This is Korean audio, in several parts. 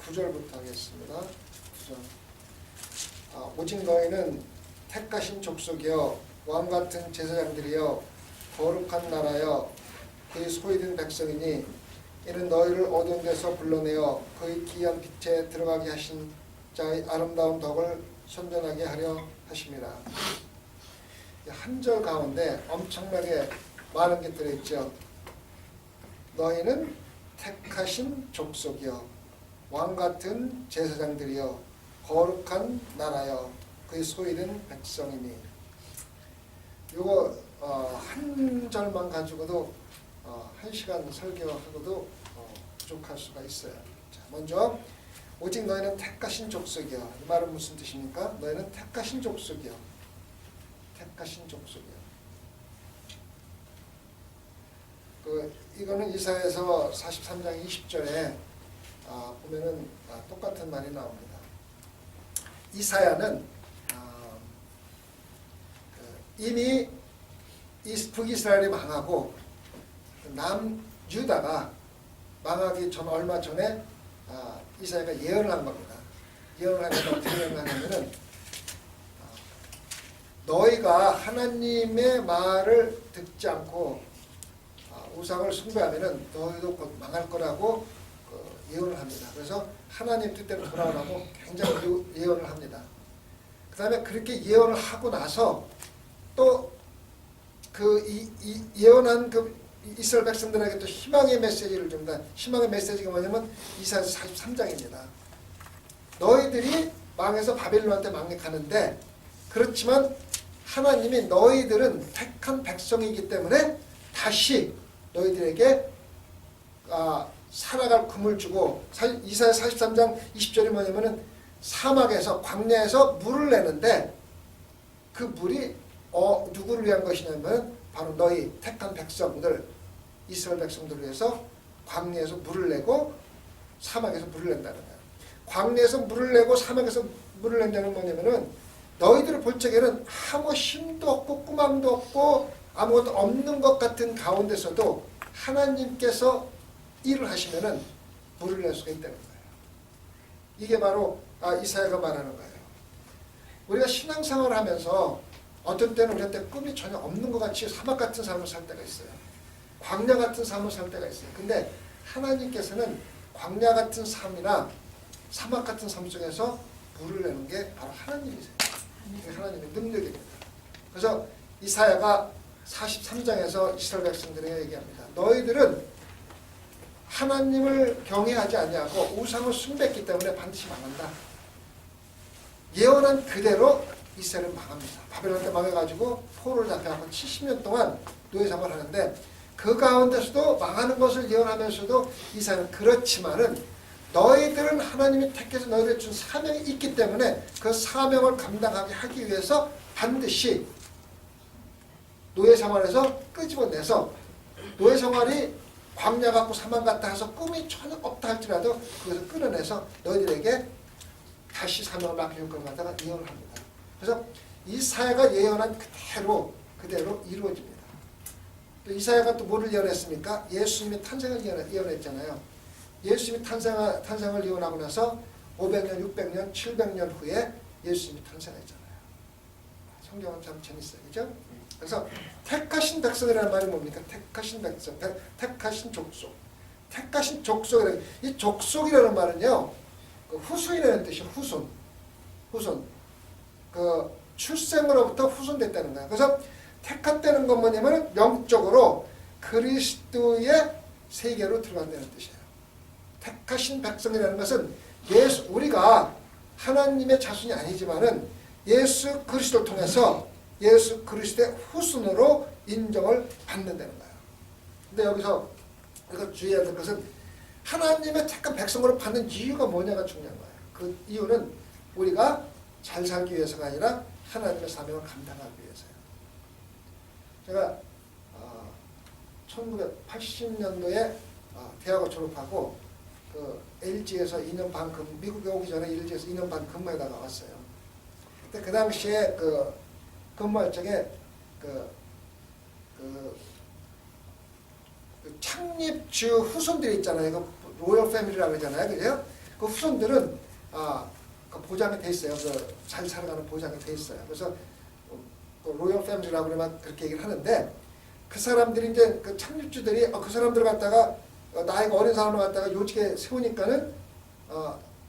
9절부터 하겠습니다. 9절. 오직 너희는 택하신 족속이여 왕같은 제사장들이여 거룩한 나라여 그의 소유된 백성이니 이는 너희를 어두운 데서 불러내어 그의 기이한 빛에 들어가게 하신 자의 아름다운 덕을 선전하게 하려 하심이라. 한 절 가운데 엄청나게 많은 게 들어있죠. 너희는 택하신 족속이여 왕같은 제사장들이여 거룩한 나라여 그의 소유된 백성이니. 이거 한 절만 가지고도 1시간 설교하고도 부족할 수가 있어요. 자, 먼저 오직 너희는 택하신 족속이여. 이 말은 무슨 뜻입니까? 너희는 택하신 족속이여. 택하신 족속이여. 이거는 이사야서 43장 20절에 보면은 똑같은 말이 나옵니다. 이사야는 이미 북이스라엘이 망하고 남유다가 망하기 전 얼마 전에 이사야가 예언을 한 겁니다. 예언을 하면 어떻게 예언하냐면은 너희가 하나님의 말을 듣지 않고 우상을 숭배하면은 너희도 곧 망할 거라고 예언을 합니다. 그래서 하나님 뜻대로 돌아오라고 굉장히 예언을 합니다. 그 다음에 그렇게 예언을 하고 나서 또 예언한 이스라엘 백성들에게 또 희망의 메시지를 줍니다. 희망의 메시지가 뭐냐면 이사야서 43장입니다. 너희들이 망해서 바벨론한테 망해가는데 그렇지만 하나님이 너희들은 택한 백성이기 때문에 다시 너희들에게 살아갈 금을 주고, 이사야 43장 20절이 뭐냐면은 사막에서 광야에서 물을 내는데 그 물이 누구를 위한 것이냐면 바로 너희 택한 백성들, 이스라엘 백성들을 위해서 광야에서 물을 내고 사막에서 물을 낸다는 거예요. 광야에서 물을 내고 사막에서 물을 낸다는 뭐냐면은 너희들을 볼 적에는 아무 힘도 없고 꾸망도 없고 아무것도 없는 것 같은 가운데서도 하나님께서 일을 하시면은 물을 낼 수가 있다는 거예요. 이게 바로 이사야가 말하는 거예요. 우리가 신앙생활을 하면서 어떤 때는 우리한테 꿈이 전혀 없는 것 같이 사막 같은 삶을 살 때가 있어요. 광야 같은 삶을 살 때가 있어요. 근데 하나님께서는 광야 같은 삶이나 사막 같은 삶 속에서 물을 내는 게 바로 하나님이세요. 이게 하나님의 능력입니다. 그래서 이사야가 43장에서 이스라엘 백성들에게 얘기합니다. 너희들은 하나님을 경외하지 아니하고 우상을 숭배했기 때문에 반드시 망한다. 예언한 그대로 이스라엘은 망합니다. 바벨론한테 망해가지고 포로를 잡혀가고 70년 동안 노예 생활을 하는데 그 가운데서도 망하는 것을 예언하면서도 이사야는 그렇지만은 너희들은 하나님이 택해서 너희들에 준 사명이 있기 때문에 그 사명을 감당하게 하기 위해서 반드시 노예 생활에서 끄집어내서 노예 생활이 광야 같고 사막 같다 해서 꿈이 전혀 없다 할지라도 그것을 끌어내서 너희들에게 다시 사명을 맡길 것 갖다가 예언을 합니다. 그래서 이사야가 예언한 그대로 이루어집니다. 또 이사야가 또 뭐를 예언했습니까? 예수님의 탄생을 예언했잖아요. 예수님이 탄생을 예언하고 나서 500년, 600년, 700년 후에 예수님이 탄생했잖아요. 성경은 참 재밌어요. 그죠? 그래서 택하신 백성이라는 말이 뭡니까? 택하신 백성, 택하신 족속. 택하신 족속이라는, 이 족속이라는 말은요, 후손이라는 뜻이에요. 후손. 출생으로부터 후손됐다는 거예요. 그래서 택했다는 건 뭐냐면 영적으로 그리스도의 세계로 들어간다는 뜻이에요. 택하신 백성이라는 것은 우리가 하나님의 자손이 아니지만은 예수 그리스도를 통해서 예수 그리스도의 후손으로 인정을 받는다는 거예요. 근데 여기서 우리가 주의해야 될 것은 하나님의 택한 백성으로 받는 이유가 뭐냐가 중요한 거예요. 그 이유는 우리가 잘 살기 위해서가 아니라 하나님의 사명을 감당하기 위해서요. 제가 1980년도에 대학을 졸업하고 LG에서 2년 반 미국에 오기 전에 LG에서 2년 반 근무하다가 왔어요. 근데 그 당시에 근무할 적에 창립주 후손들이 있잖아요. 로열 패밀리라고 그러잖아요. 그죠? 그 그 후손들은 그 보장이 돼 있어요. 그 잘 살아가는 보장이 돼 있어요. 그래서 로열 패밀리라고 그러면 그렇게 얘기를 하는데 그 사람들이 이제 그 창립주들이 그 사람들 갖다가 나이가 어린 사람을 갖다가 요직에 세우니까는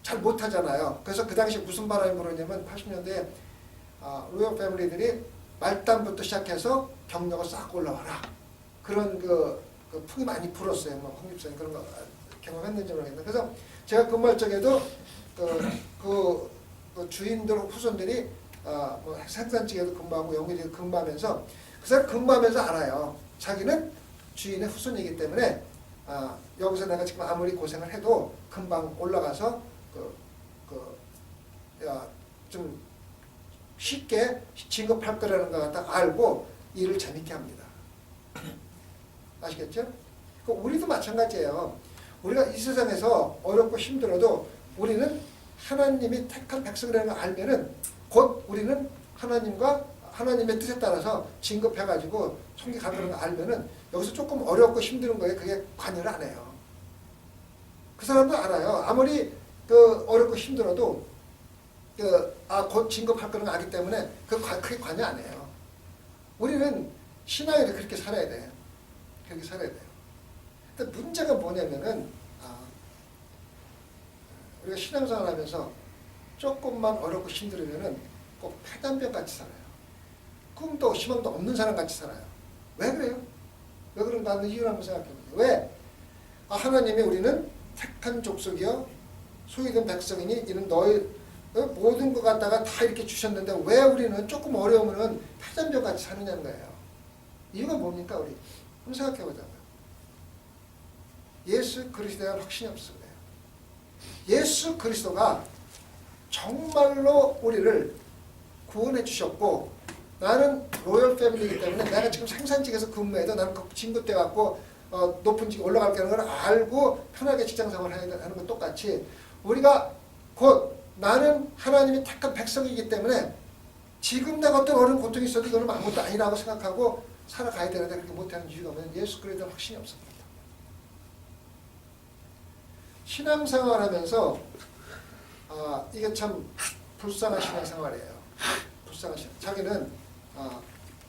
잘 못하잖아요. 그래서 그 당시 무슨 바람이 불었냐면 80년대에 로열 패밀리들이 말단부터 시작해서 경력을 쌓고 올라와라. 그런 그 풍이 많이 불었어요. 뭐 홍집사님 그런 거 경험했는지 모르겠는데 그래서 제가 근무할 적에도 그 주인들 후손들이 뭐 생산직에도 근무하고 영리직에도 근무하면서 그 사람 근무하면서 알아요. 자기는 주인의 후손이기 때문에 여기서 내가 지금 아무리 고생을 해도 금방 올라가서 좀 쉽게 진급할 거라는 것 같다 알고 일을 재밌게 합니다. 아시겠죠? 우리도 마찬가지예요. 우리가 이 세상에서 어렵고 힘들어도 우리는 하나님이 택한 백성이라는 걸 알면은 곧 우리는 하나님의 뜻에 따라서 진급해가지고 천국 가는 걸 알면은 여기서 조금 어렵고 힘든 거에 그게 관여를 안 해요. 그 사람도 알아요. 아무리 어렵고 힘들어도 곧 진급할 거는 알기 때문에 그게 관여 안 해요. 우리는 신앙에도 그렇게 살아야 돼요. 그렇게 살아야 돼요. 근데 문제가 뭐냐면은 우리가 신앙생활 하면서 조금만 어렵고 힘들으면은 꼭 폐단병 같이 살아요. 꿈도 희망도 없는 사람 같이 살아요. 왜 그래요? 왜 그런가 하는 이유를 한번 생각해보세요. 왜? 하나님이 우리는 택한 족속이요 소유된 백성이니 이는 너희 모든 것 갖다가 다 이렇게 주셨는데 왜 우리는 조금 어려우면은 폐단병 같이 사느냐는 거예요. 이유가 뭡니까 우리? 한번 생각해보자고요. 예수 그리스도에 대한 확신이 없어요. 예수 그리스도가 정말로 우리를 구원해 주셨고 나는 로열 패밀리이기 때문에 내가 지금 생산직에서 근무해도 나는 진급돼 갖고 높은 직에 올라갈 거라는 걸 알고 편하게 직장생활을 해야 하는 것 똑같이 우리가 곧 나는 하나님이 택한 백성이기 때문에 지금 내가 어떤 어려운 고통이 있어도 이거는 아무것도 아니라고 생각하고 살아가야 되는데 그렇게 못하는 이유가 뭐냐면 예수 그리스도에 확신이 없습니다. 신앙생활하면서 이게 참 불쌍한 신앙생활이에요. 불쌍한 신앙. 자기는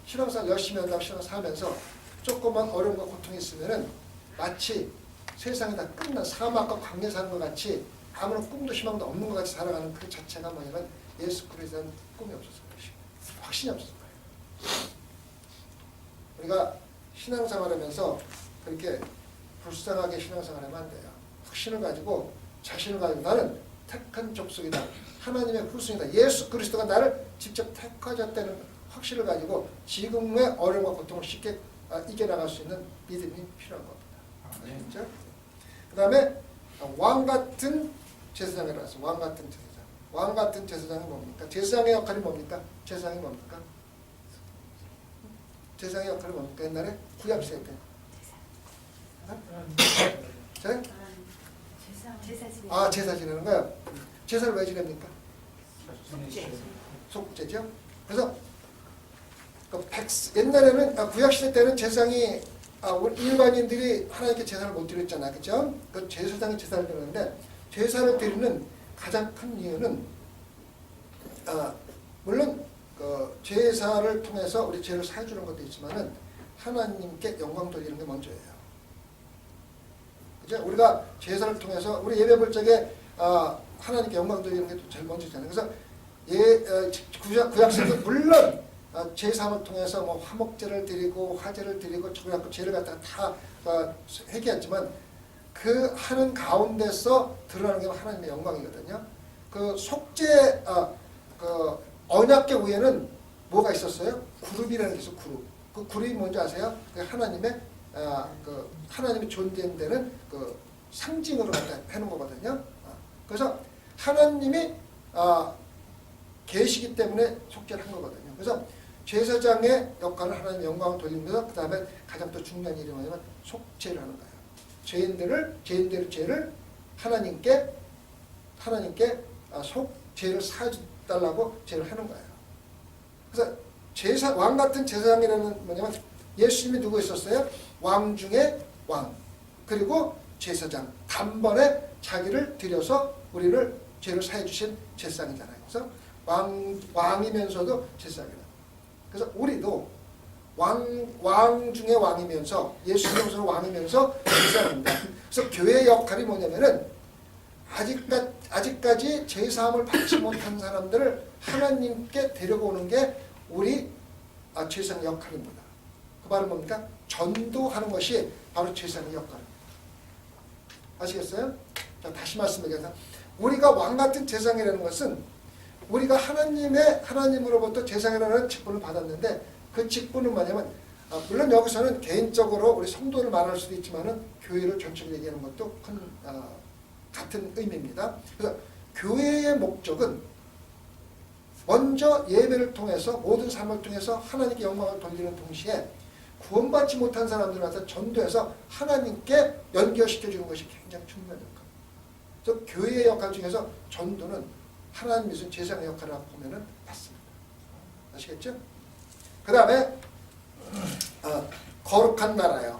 신앙생활 열심히 한다고 신앙생활 하면서 조금만 어려움과 고통이 있으면은 마치 세상이 다 끝난 사막과 광야 사는 것 같이 아무런 꿈도 희망도 없는 것 같이 살아가는 그 자체가 뭐냐면 예수 그리스도에 대한 꿈이 없었을 것이고 확신이 없었을 거예요. 우리가 신앙생활하면서 그렇게 불쌍하게 신앙생활하면 안 돼요. 확신을 가지고 자신을 가지고 나는 택한 족속이다. 하나님의 후손이다. 예수 그리스도가 나를 직접 택하셨다는 확신을 가지고 지금의 어려움과 고통을 쉽게 이겨나갈 수 있는 믿음이 필요한 겁니다. 아시죠? 그 다음에 왕같은 제사장이라고 해서 왕같은 제사장. 왕같은 제사장이 뭡니까? 제사장의 역할이 뭡니까? 제사장이 뭡니까? 제사장의 역할이 뭡니까? 옛날에 구약시대 때. 제사 지내는 거요. 제사를 왜 지냅니까? 속죄죠. 그래서 옛날에는 구약시대 때는 제사장이 일반인들이 하나님께 제사를 못 드렸잖아요. 그죠? 그 제사장이 제사를 드렸는데 제사를 드리는 가장 큰 이유는 물론 제사를 통해서 우리 죄를 사해주는 것도 있지만은 하나님께 영광 돌리는 게 먼저예요. 그죠? 우리가 제사를 통해서 우리 예배 볼 적에 하나님께 영광 돌리는 게 제일 먼저잖아요. 그래서 구약시대도 물론 제사함을 통해서 뭐 화목제를 드리고 화제를 드리고 그래갖고 죄를 갖다가 다 회개했지만 그 하는 가운데서 드러나는 게 하나님의 영광이거든요. 그 속죄 그 언약궤 위에는 뭐가 있었어요? 그룹이라는 게 있어. 그 그룹이 뭔지 아세요? 그 하나님의 그 하나님이 존재되는 그 상징으로 갖다 해놓은 거거든요. 그래서 하나님이 계시기 때문에 속죄를 한 거거든요. 그래서 제사장의 역할을 하나님 영광을 돌리면서 그 다음에 가장 또 중요한 일이 뭐냐면 속죄를 하는 거예요. 죄인들의 죄를 하나님께 죄를 사해달라고 죄를 하는 거예요. 그래서 왕 같은 제사장이라는 뭐냐면 예수님이 누구 있었어요? 왕 중에 왕 그리고 제사장 단번에 자기를 들여서 우리를 죄를 사해 주신 제사장이잖아요. 그래서 왕이면서도 제사장이다. 그래서 우리도 왕 중에 왕이면서 예수 그리스도는 왕이면서 제사장입니다. 그래서 교회의 역할이 뭐냐면은 아직까지 제사함을 받지 못한 사람들을 하나님께 데려오는 게 우리 제사장 역할입니다. 그 말은 뭡니까? 전도하는 것이 바로 제사장의 역할입니다. 아시겠어요? 자, 다시 말씀드리겠습니다. 우리가 왕 같은 제사장이라는 것은 우리가 하나님으로부터 제사장이라는 직분을 받았는데 그 직분은 뭐냐면 물론 여기서는 개인적으로 우리 성도를 말할 수도 있지만은 교회를 전체로 얘기하는 것도 같은 의미입니다. 그래서 교회의 목적은 먼저 예배를 통해서 모든 삶을 통해서 하나님께 영광을 돌리는 동시에 구원받지 못한 사람들한테 전도해서 하나님께 연결시켜주는 것이 굉장히 중요한 역할입니다. 그래서 교회의 역할 중에서 전도는 하나님 믿은 제사장의 역할이라고 보면 맞습니다. 아시겠죠? 그 다음에 거룩한 나라요.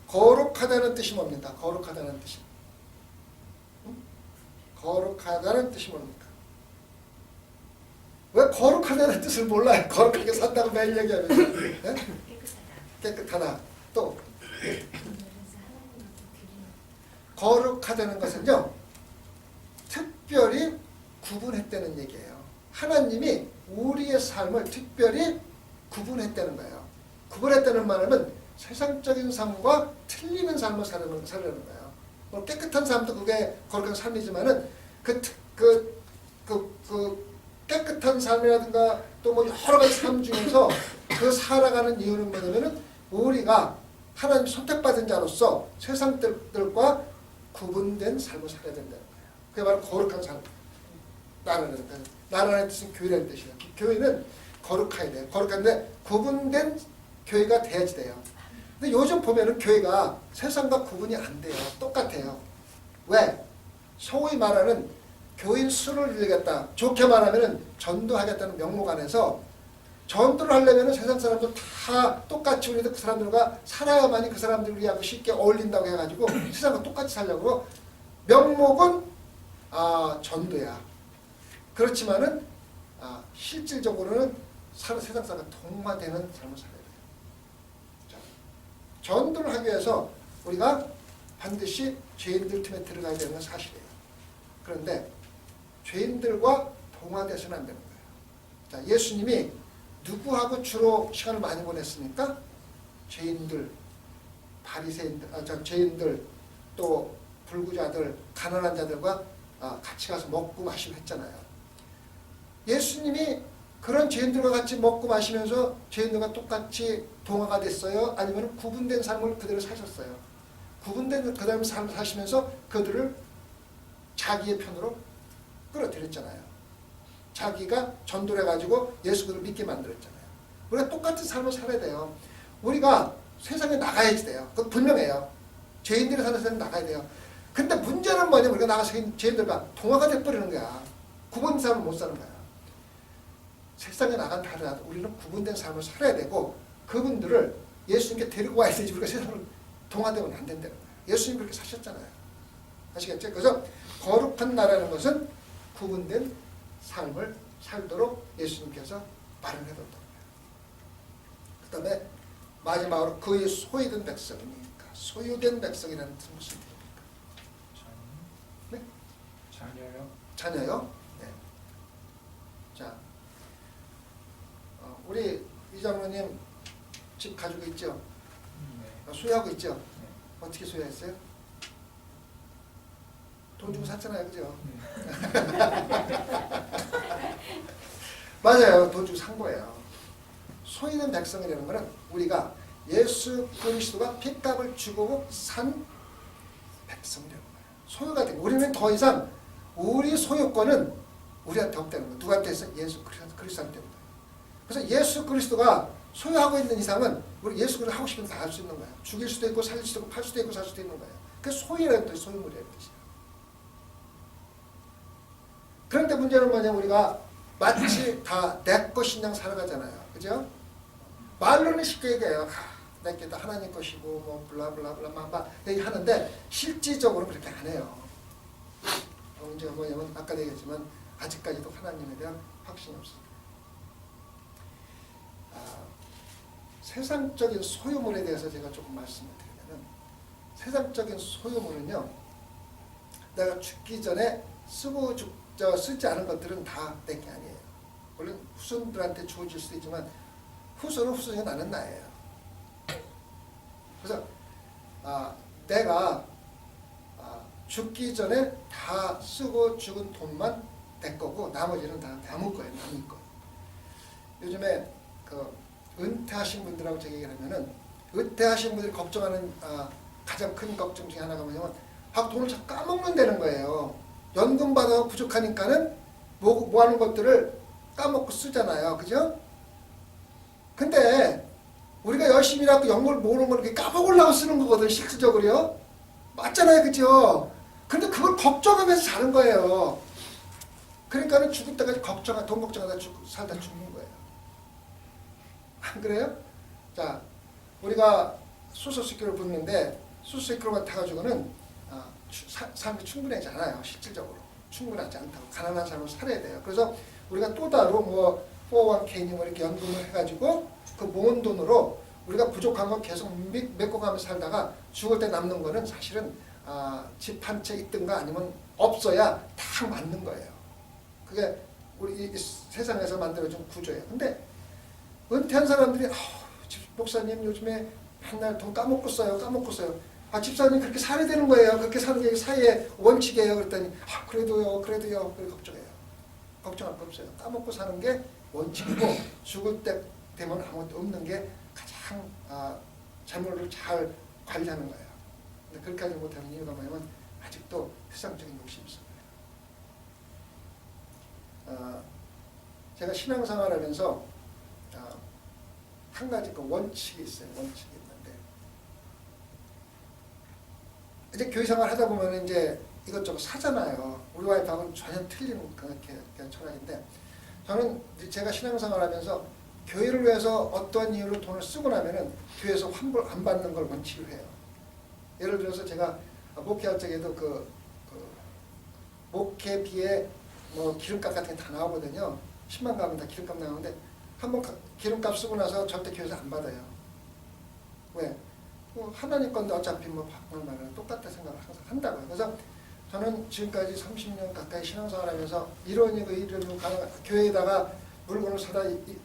거룩하다는 뜻이 뭡니까? 거룩하다는 뜻이. 거룩하다는 뜻이 뭡니까? 왜 거룩하다는 뜻을 몰라요? 거룩하게 산다고 매일 얘기하면서. 네? 깨끗하다. 또 거룩하다는 것은요, 특별히 구분했다는 얘기예요. 하나님이 우리의 삶을 특별히 구분했다는 거예요. 구분했다는 말은 세상적인 삶과 틀리는 삶을 살려는 거예요. 뭐 깨끗한 삶도 그게 거룩한 삶이지만은 그 깨끗한 삶이라든가 또 뭐 여러 가지 삶 중에서 그 살아가는 이유는 뭐냐면은 우리가 하나님 선택받은 자로서 세상들과 구분된 삶을 살아야 된다는 거예요. 그게 바로 거룩한 삶. 나라는 뜻은 교회라는 뜻이에요. 교회는 거룩해야 돼요. 거룩한데 구분된 교회가 돼야지 돼요. 근데 요즘 보면은 교회가 세상과 구분이 안 돼요. 똑같아요. 왜? 소위 말하는 교인 수를 늘리겠다. 좋게 말하면은 전도하겠다는 명목 안에서 전도를 하려면은 세상 사람들 다 똑같이 우리도 그 사람들과 살아야만이 그 사람들하고 쉽게 어울린다고 해가지고 세상과 똑같이 살려고 명목은 전도야. 그렇지만은 실질적으로는 세상 사람과 동화되는 삶을 살아야 돼요. 자, 전도를 하기 위해서 우리가 반드시 죄인들 틈에 들어가야 되는 건 사실이에요. 그런데 죄인들과 동화돼서는 안 되는 거예요. 자, 예수님이 누구하고 주로 시간을 많이 보냈습니까? 죄인들, 바리새인들, 죄인들, 또 불구자들, 가난한 자들과 같이 가서 먹고 마시고 했잖아요. 예수님이 그런 죄인들과 같이 먹고 마시면서 죄인들과 똑같이 동화가 됐어요? 아니면 구분된 삶을 그대로 사셨어요? 구분된 그 다음에 삶을 사시면서 그들을 자기의 편으로 끌어들였잖아요. 자기가 전도를 해가지고 예수 그리스도를 믿게 만들었잖아요. 우리가 똑같은 삶을 살아야 돼요. 우리가 세상에 나가야지 돼요. 그건 분명해요. 죄인들이 사는 세상에 나가야 돼요. 근데 문제는 뭐냐면 우리가 나가서 죄인들과 동화가 돼버리는 거야. 구분된 삶을 못 사는 거야. 세상에 나간다 하더라도 우리는 구분된 삶을 살아야 되고 그분들을 예수님께 데리고 와야 되지 우리가 세상을 동화되면 안 된다는 거예요. 예수님 그렇게 사셨잖아요. 아시겠죠? 그래서 거룩한 나라는 것은 구분된 삶을 살도록 예수님께서 마련해뒀던 거예요. 그 다음에 마지막으로 그의 소유된 백성이니까 소유된 백성이라는 뜻은 무슨 뜻입니까? 네? 자녀요. 자녀요? 네. 자, 우리 이장로님 집 가지고 있죠? 네. 소유하고 있죠? 네. 어떻게 소유했어요? 돈 주고 샀잖아요, 그죠? 맞아요, 돈 주고 산 거예요. 소유된 백성이라는 것은 우리가 예수 그리스도가 핏값을 주고 산 백성이라는 거예요. 소유가 되고 우리는 더 이상 우리 소유권은 우리한테 없다는 거예요. 누구한테 있어? 예수 그리스도한테 있는 거예요. 그래서 예수 그리스도가 소유하고 있는 이상은 우리 예수 그리스도 하고 싶은 다 할 수 있는 거예요. 죽일 수도 있고 살릴 수도 있고 팔 수도 있고 살 수도 있는 거예요. 그게 소유라는 뜻이 소유물이라는 뜻이에요. 그런데 문제는 뭐냐면 우리가 마치 다 내 것인 양 살아가잖아요. 그죠? 말로는 쉽게 얘기해요. 내게 다 하나님 것이고 뭐 블라블라블라 막 얘기하는데 실질적으로 그렇게 안 해요. 문제가 뭐냐면 아까 얘기했지만 아직까지도 하나님에 대한 확신이 없습니다. 세상적인 소유물에 대해서 제가 조금 말씀을 드리면은 세상적인 소유물은요, 내가 죽기 전에 쓰지 않은 것들은 다 내 게 아니에요. 물론 후손들한테 주어질 수도 있지만 후손은 후손이 나는 나예요. 그래서 내가 죽기 전에 다 쓰고 죽은 돈만 내 거고 나머지는 다 남을 거예요. 남을 거. 요즘에 은퇴하신 분들하고 제가 얘기를 하면은 은퇴하신 분들이 걱정하는 가장 큰 걱정 중에 하나가 뭐냐면 돈을 자꾸 까먹는다는 거예요. 연금 받아서 부족하니까는 뭐 하는 것들을 까먹고 쓰잖아요. 그죠? 근데 우리가 열심히 일하고 연금을 모으는 걸 이렇게 까먹으려고 쓰는 거거든, 실질적으로요. 맞잖아요. 그죠? 근데 그걸 걱정하면서 사는 거예요. 그러니까는 죽을 때까지 돈 걱정하다 살다 죽는 거예요. 안 그래요? 자, 우리가 수소수기를 붓는데 수소수기로만 타가지고는 삶이 충분하지 않아요. 실질적으로 충분하지 않다고. 가난한 삶을 살아야 돼요. 그래서 우리가 또 따로 401k니 이렇게 연금을 해가지고 그 모은 돈으로 우리가 부족한 거 계속 메꿔가면서 살다가 죽을 때 남는 거는 사실은 집 한 채 있든가 아니면 없어야 다 맞는 거예요. 그게 우리 이 세상에서 만들어준 구조예요. 근데 은퇴한 사람들이 목사님 요즘에 맨날 돈 까먹고 써요. 집사님 그렇게 살아야 되는 거예요. 그렇게 사는 게 사회의 원칙이에요. 그랬더니 그래도요. 그래 걱정해요. 걱정할 거 없어요. 까먹고 사는 게 원칙이고 죽을 때 되면 아무것도 없는 게 가장 재물을 잘 관리하는 거예요. 근데 그렇게 하지 못하는 이유가 뭐냐면 아직도 세상적인 욕심이 있어요. 제가 신앙생활하면서 한 가지 원칙이 있어요. 원칙이 있는데 이제 교회생활 하다 보면 이제 이것저것 사잖아요. 우리 와이프하고는 전혀 틀린 그런 철학인데 저는 제가 신앙생활하면서 교회를 위해서 어떠한 이유로 돈을 쓰고 나면은 교회에서 환불 안 받는 걸 원칙으로 해요. 예를 들어서 제가 목회할 적에도 목회비에 기름값 같은 게 다 나오거든요. 10만 가면 다 기름값 나오는데 한번 기름값 쓰고 나서 절대 교회에서 안 받아요. 왜? 하나님 건데 어차피 받는 말은 똑같다 생각을 항상 한다고요. 그래서 저는 지금까지 30년 가까이 신앙생활하면서 이론이고 교회에다가 물건을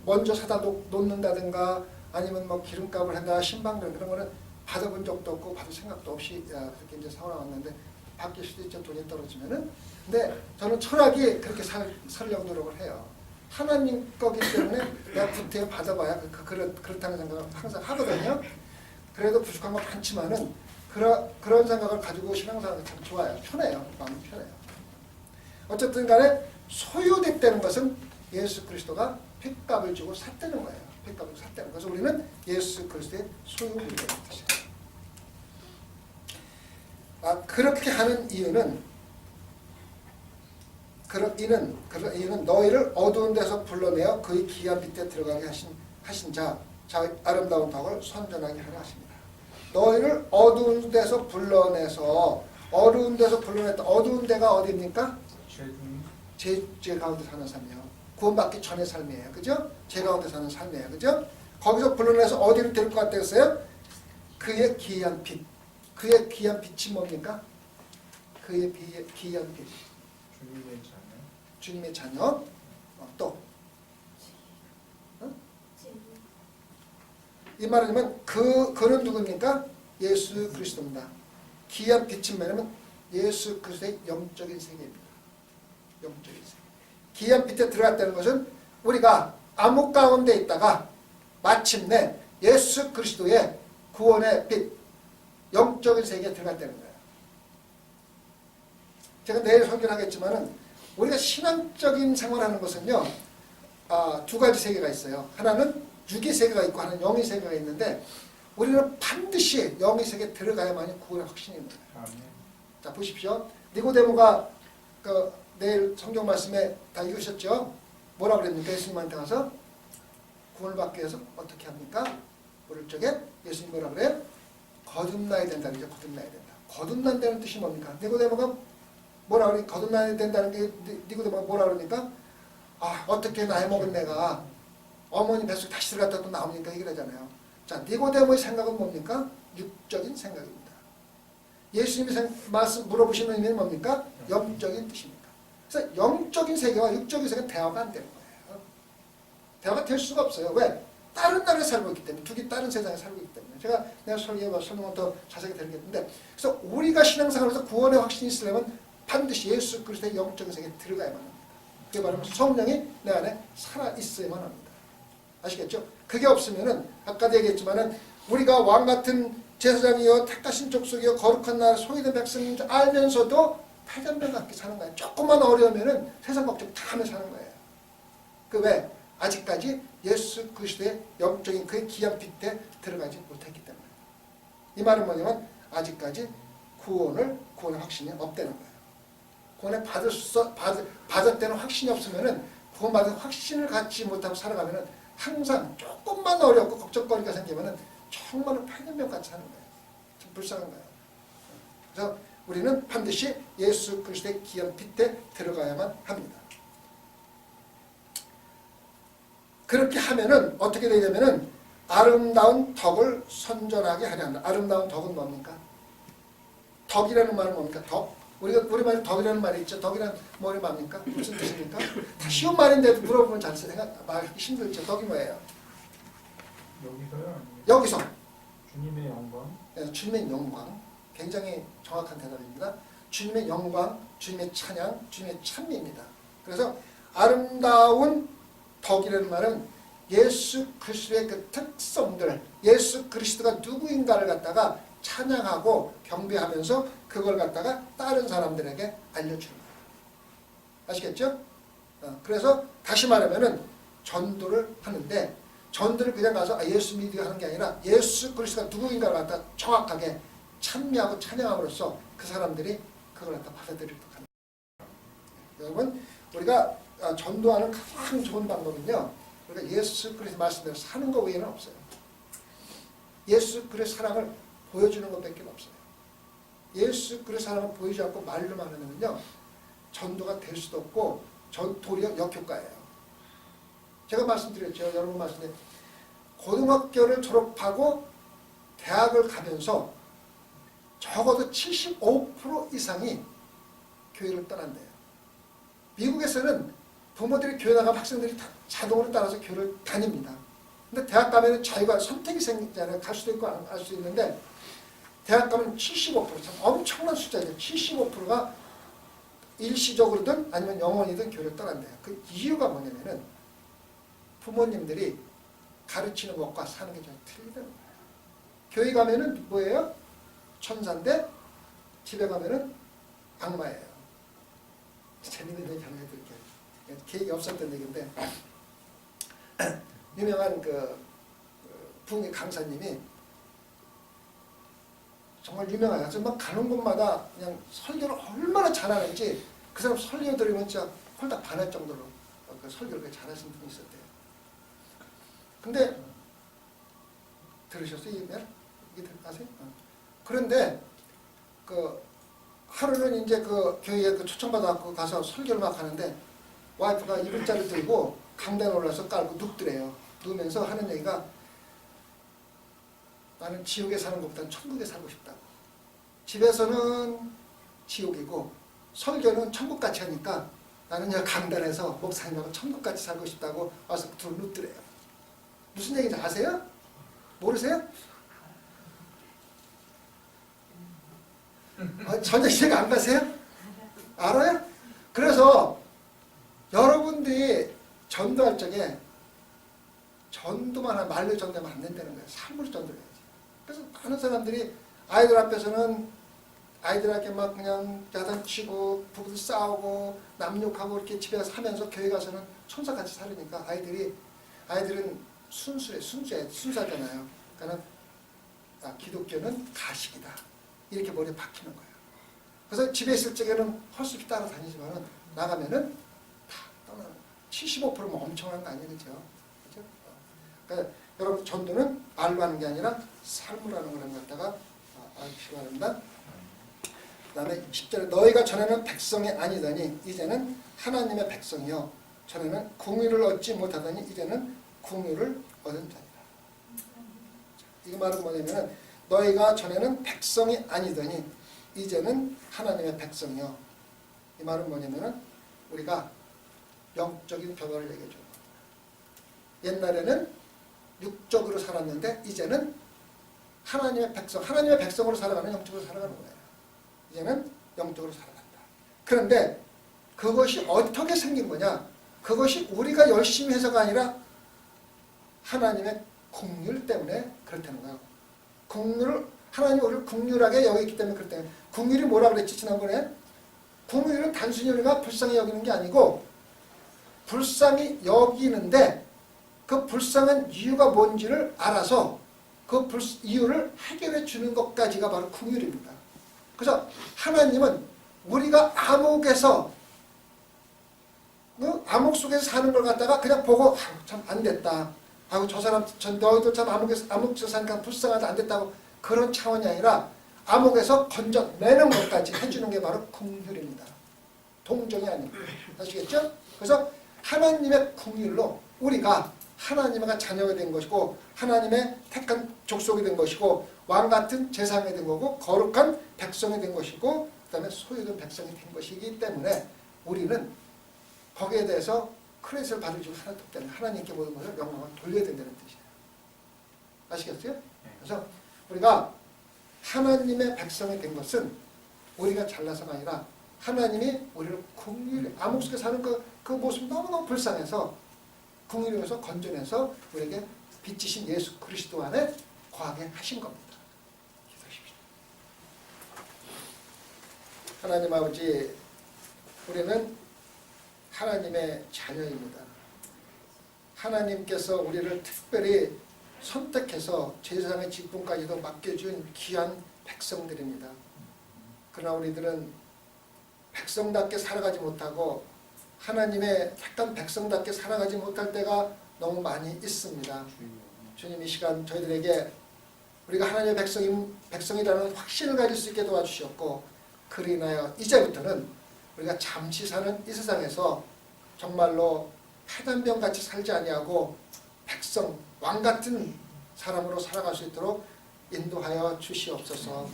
먼저 사다 놓는다든가 아니면 기름값을 한다, 신방들 그런 거는 받아본 적도 없고 받을 생각도 없이 그렇게 이제 살아왔는데 바뀔 수도 있죠. 돈이 떨어지면은. 근데 저는 철학이 그렇게 살려고 노력을 해요. 하나님 거기 때문에 내가 구태여 받아봐야 그렇다는 생각을 항상 하거든요. 그래도 부족한 건 많지만은 그런 생각을 가지고 신앙생활이 참 좋아요. 편해요. 마음이 편해요. 어쨌든 간에 소유됐다는 것은 예수 그리스도가 핏값을 주고 샀다는 거예요. 핏값을 주고 샀다는 거예요. 그래서 우리는 예수 그리스도의 소유물이라는 뜻이에요. 그렇게 하는 이유는 너희를 어두운 데서 불러내어 그의 귀한 빛에 들어가게 하신 자 아름다운 덕을 선전하게 하려 하십니다. 너희를 어두운 데서 불러내서 어두운 데가 어디입니까? 죄 가운데 사는 삶이에요. 구원받기 전의 삶이에요. 그죠? 죄 가운데 사는 삶이에요. 그죠? 거기서 불러내서 어디로 데릴 것 같았어요? 그의 귀한 빛. 그의 귀한 빛이 뭡니까? 그의 귀한 빛. 주님의 자녀. 또. 이 말은 그는 누구입니까? 예수 그리스도입니다. 귀한 빛은 뭐냐면 예수 그리스도의 영적인 세계입니다. 영적인 세계. 귀한 빛에 들어갔다는 것은 우리가 암흑 가운데 있다가 마침내 예수 그리스도의 구원의 빛, 영적인 세계에 들어갔다는 거예요. 제가 내일 설교를 하겠지만은 우리가 신앙적인 생활하는 것은요, 두 가지 세계가 있어요. 하나는 육의 세계가 있고 하나는 영의 세계가 있는데 우리는 반드시 영의 세계에 들어가야만이 구원의 확신입니다. 자, 보십시오. 니고데모가 내일 성경 말씀에 다 읽으셨죠? 뭐라 그랬습니까? 예수님한테 가서 구원을 받기 위해서 어떻게 합니까? 물을 적에 예수님 뭐라 그래요? 거듭나야 된다. 그죠? 거듭나야 된다. 거듭난다는 뜻이 뭡니까? 니고데모가 뭐라 그러니 거듭나야 된다는 게 니고데모가 뭐라 그러니까 아 어떻게 나이 먹은 내가 어머니 뱃속에 다시 들어갔다 또 나오니까 얘기를 하잖아요. 자, 니고데모의 생각은 뭡니까? 육적인 생각입니다. 예수님이 말씀 물어보시는 의미는 뭡니까? 영적인 뜻입니다. 그래서 영적인 세계와 육적인 세계는 대화가 안 되는 거예요. 대화가 될 수가 없어요. 왜? 다른 나라에 살고 있기 때문에, 두 개 다른 세상에 살고 있기 때문에. 내가 설명은 더 자세히 드리겠는데, 그래서 우리가 신앙생활에서 구원의 확신이 있으려면 반드시 예수 그리스도의 영적인 세계에 들어가야만 합니다. 그게 바로 성령이 내 안에 살아있어야만 합니다. 아시겠죠? 그게 없으면은, 아까도 얘기했지만은, 우리가 왕 같은 제사장이요, 택하신 족속이요, 거룩한 나라, 소유된 백성인 줄 알면서도 패전병 같게 사는 거예요. 조금만 어려우면은 세상 걱정 다 하며 사는 거예요. 그 왜? 아직까지 예수 그리스도의 영적인 그의 귀한 빛에 들어가지 못했기 때문에. 이 말은 뭐냐면 아직까지 구원의 확신이 없다는 거예요. 구원에 받았다는 확신이 없으면은 구원받은 확신을 갖지 못하고 살아가면은 항상 조금만 어렵고 걱정거리가 생기면은 정말로 팔년병 같이 사는 거예요. 좀 불쌍한 거예요. 그래서 우리는 반드시 예수 그리스도의 귀한 빛에 들어가야만 합니다. 그렇게 하면은 어떻게 되냐면은 아름다운 덕을 선전하게 하려 한다. 아름다운 덕은 뭡니까? 덕이라는 말은 뭡니까? 덕? 우리말에 덕이라는 말이 있죠. 덕이라는 뭐를 말입니까? 무슨 뜻입니까? 다 쉬운 말인데도 물어보면 잘 말하기 힘들죠. 덕이 뭐예요? 여기서요? 여기서 주님의 영광. 네, 주님의 영광. 굉장히 정확한 대답입니다. 주님의 영광, 주님의 찬양, 주님의 찬미입니다. 그래서 아름다운 덕이라는 말은 예수 그리스도의 그 특성들, 예수 그리스도가 누구인가를 갖다가 찬양하고 경배하면서 그걸 갖다가 다른 사람들에게 알려주는 거예요. 아시겠죠? 그래서 다시 말하면은 전도를 하는데 전도를 그냥 가서 예수 믿으려 하는 게 아니라 예수 그리스도가 누구인가를 갖다 정확하게 찬미하고 찬양함으로써 그 사람들이 그걸 갖다 받아들이도록 합니다. 여러분, 우리가 전도하는 가장 좋은 방법은요, 우리가 예수 그리스도 말씀대로 사는 것 외에는 없어요. 예수 그리스도 사랑을 보여주는 것밖에 없어요. 예수 그리스도 사랑을 보이지 않고 말로만 하면요, 전도가 될 수도 없고 도리어 역효과예요. 제가 말씀드렸죠. 여러분 말씀드린 고등학교를 졸업하고 대학을 가면서 적어도 75% 이상이 교회를 떠난대요. 미국에서는 부모들이 교회 나가면 학생들이 다 자동으로 따라서 교회를 다닙니다. 근데 대학 가면 자유가 선택이 생기잖아요. 갈 수도 있고 안 갈 수도 있는데 대학 가면 75%, 참 엄청난 숫자죠. 75%가 일시적으로든 아니면 영원히든 교회를 떠난대요. 그 이유가 뭐냐면은 부모님들이 가르치는 것과 사는 게 좀 틀리다는 거예요. 교회 가면은 뭐예요? 천사인데 집에 가면은 악마예요. 재밌는 얘기 하나 해드릴게요. 계획이 없었던 얘기인데 유명한 부흥의 강사님이 정말 유명해요. 막 가는 곳마다 그냥 설교를 얼마나 잘하는지 그 사람 설교 들으면 진짜 홀딱 반할 정도로 그 설교를 그렇게 잘하시는 분이 있었대요. 근데 들으셨어요? 이게 아세요? 그런데 하루는 이제 교회에 초청받아갖고 가서 설교를 막 하는데 와이프가 이불자를 들고 강단에 올라서 깔고 눕더래요. 누우면서 하는 얘기가 나는 지옥에 사는 것보다는 천국에 살고 싶다고. 집에서는 지옥이고 설교는 천국같이 하니까 나는 여기 강단에서 목사님하고 천국같이 살고 싶다고 와서 둘 눕더래요. 무슨 얘기인지 아세요? 모르세요? 전혀 이해가 안 가세요? 알아요? 그래서 여러분들이 전도할 적에 전도만 하면 말로 전도하면 안 된다는 거예요. 삶으로 전도해야지. 그래서 많은 사람들이 아이들 앞에서는 아이들한테 막 그냥 야단치고 부부들 싸우고 남욕하고 이렇게 집에 가서 하면서 교회 가서는 천사같이 살으니까 아이들은 순수하잖아요. 그러니까 기독교는 가식이다. 이렇게 머리에 박히는 거예요. 그래서 집에 있을 적에는 헐수피 따라다니지만 나가면은 다 떠나는 거예요. 75%면 엄청난 거 아니에요. 그렇죠? 그러니까 여러분 전도는 말로 하는 게 아니라 삶으로 하는 거라는 걸 갖다가 아시기 바랍니다. 다음에 10절에 너희가 전에는 백성이 아니더니 이제는 하나님의 백성이요 전에는 궁유를 얻지 못하더니 이제는 궁유를 얻은 자니라. 이 말은 뭐냐면은 너희가 전에는 백성이 아니더니 이제는 하나님의 백성이요. 이 말은 뭐냐면은 우리가 영적인 변화를 얘기해 줘요. 옛날에는 육적으로 살았는데 이제는 하나님의 백성으로 살아가는 영적으로 살아가는 거예요. 이제는 영적으로 살아간다. 그런데 그것이 어떻게 생긴 거냐? 그것이 우리가 열심히 해서가 아니라 하나님의 긍휼 때문에 그렇다는 거예요. 하나님이 우리를 긍휼하게 여기기 때문에 그렇다. 긍휼이 뭐라 그랬지 지난번에? 긍휼은 단순히 우리가 불쌍히 여기는 게 아니고 불쌍히 여기는데 그 불쌍한 이유가 뭔지를 알아서 그 이유를 해결해 주는 것까지가 바로 긍휼입니다. 그래서 하나님은 우리가 암흑에서 암흑 속에서 사는 걸 갖다가 그냥 보고 참 안 됐다. 저 사람 너희도 참 암흑에서 사니까 불쌍하다 안 됐다고 그런 차원이 아니라 암흑에서 건져내는 것까지 해주는 게 바로 긍휼입니다. 동정이 아닙니다. 아시겠죠? 그래서 하나님의 긍휼로 우리가 하나님의 자녀가 된 것이고 하나님의 택한 족속이 된 것이고 왕같은 제사장이 된 거고 거룩한 백성이 된 것이고 그 다음에 소유된 백성이 된 것이기 때문에 우리는 거기에 대해서 크레딧을 받을 줄 하나도 없기 때문에 하나님께 모든 것을 영광을 돌려야 된다는 뜻이에요. 아시겠어요? 그래서 우리가 하나님의 백성이 된 것은 우리가 잘나서가 아니라 하나님이 우리를 긍휼히 암흑 속에 사는 그 모습이 너무너무 불쌍해서 긍휼해서 건져내서 우리에게 빛이신 예수 그리스도 안에 거하게 하신 겁니다. 기도하십시오. 하나님 아버지, 우리는 하나님의 자녀입니다. 하나님께서 우리를 특별히 선택해서 제사장의 직분까지도 맡겨준 귀한 백성들입니다. 그러나 우리들은 백성답게 살아가지 못하고 하나님의 택한 백성답게 살아가지 못할 때가 너무 많이 있습니다. 주님, 이 시간 저희들에게 우리가 하나님의 백성이라는 확신을 가질 수 있게 도와주셨고 그로 인하여 이제부터는 우리가 잠시 사는 이 세상에서 정말로 폐단병같이 살지 아니하고 백성, 왕같은 사람으로 살아갈 수 있도록 인도하여 주시옵소서.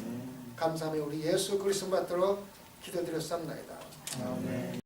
감사하며 우리 예수 그리스도 받들어 기도드렸습니다.